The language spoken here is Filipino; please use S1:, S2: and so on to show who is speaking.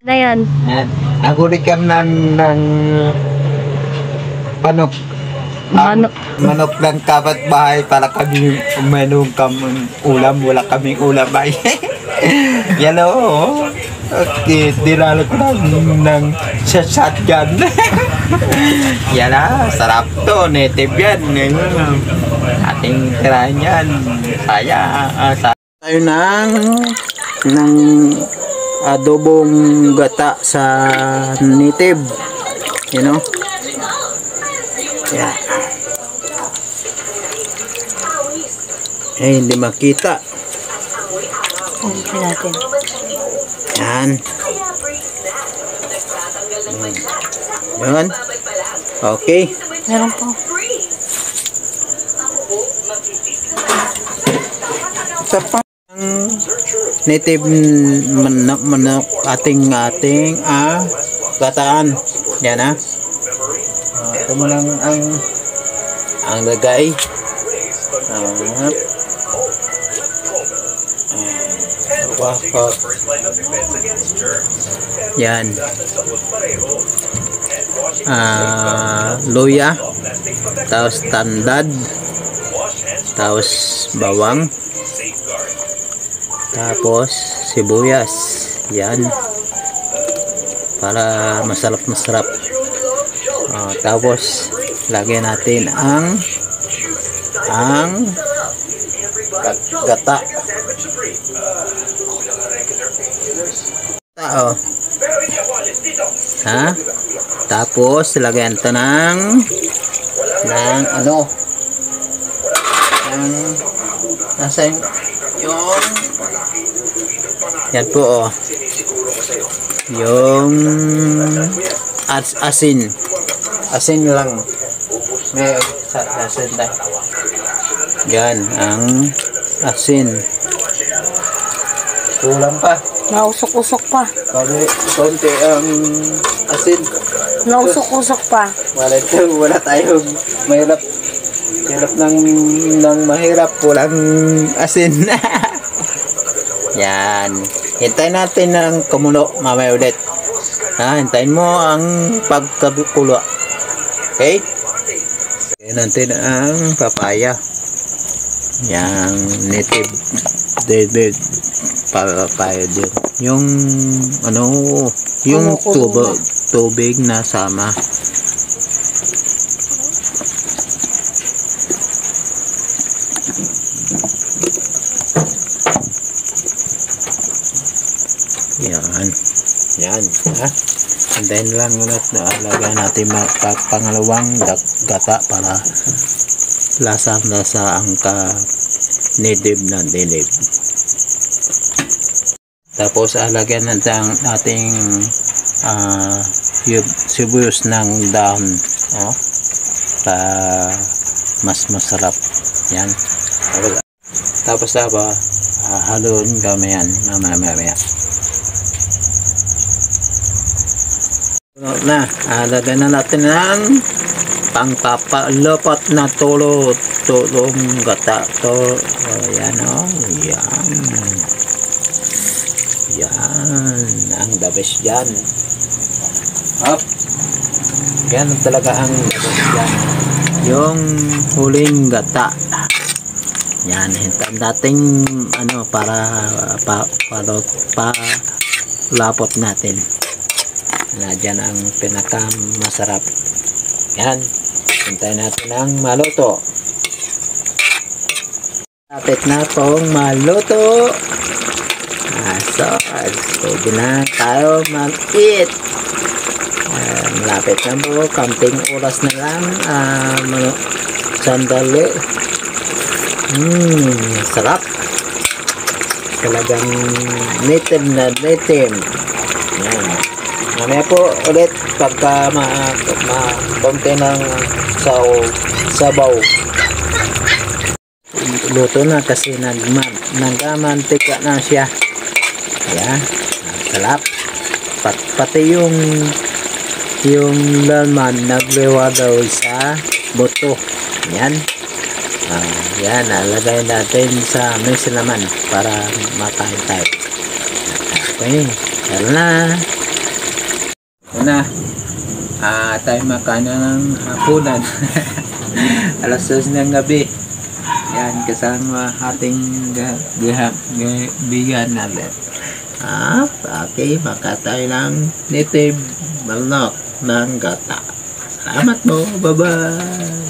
S1: Na yan?
S2: Yan. Nagurikam ng manok.
S1: Manok.
S2: Manok ng kapitbahay para kami uminom ulam. Wala kaming ulam ay. Yan o. Okay, dinalo ko ng shotgun. Yan na, sarap to. Native yan. Ating tirahan yan. Saya. Tayo ng adobong gata sa native. You know? Yeah. Eh, hindi makita.
S1: Ulitin natin.
S2: Yan. Yan. Okay.
S1: Meron po.
S2: Sa pang native manok ating gataan. Yan ha. Ito mo lang ang lagay. Yan. Luya. Tapos tandad. Tapos bawang. Tapos sibuyas. Yan. Para masarap. Tapos lagyan natin ang gata. Ha? Tapos lagyan ito ng nasa yung yan po yung asin lang may asin tayo yan ang asin kulang pa
S1: Nausok-usok pa.
S2: konti ang asin
S1: Nausok-usok pa.
S2: wala tayong mahirap ng mahirap walang asin. Yan, hintayin natin ng kumulo mamaya ulit. Hintayin mo ang pagkakulo. Okay, hintayin natin ang papaya. Yang native David papaya din. Yung yung tubig na sama. Yan ha. And then lang ulit lagyan natin pangalawang gata para lasa ang native na dilig. Tapos lagyan natin ang ating sibuyas ng dahon para mas masarap. Yan. Tapos haluin kami yan mamaya. Lagyan na natin ng pangpapalapat na tulong gata to. Yan ang the best dyan. Yan talaga ang the best dyan, yung huling gata. Yan, hintayin natin para lapot natin. Dyan ang pinaka masarap. Yan, hintayin natin ang maluto. Lapit na pong maluto. So pwede na tayo mag-eat. Malapit na po, kamping oras na lang. Sandali. Sarap. Talagang native na native. Yan. Mamaya po ulit pagka konti ng sabaw. Luto na kasi nagmantika na siya. Yan. Sarap. Pati yung laman naglewa daw sa buto. Yan. Yan, nalagay natin sa mesa naman para makain tayo. Okay, tara na. na. Tayo makain na ng hapunan. Alas 2 ng gabi. Yan, kasama ating bigan natin. Okay, maka tayo ng native manok ng gata. Salamat mo. Bye-bye.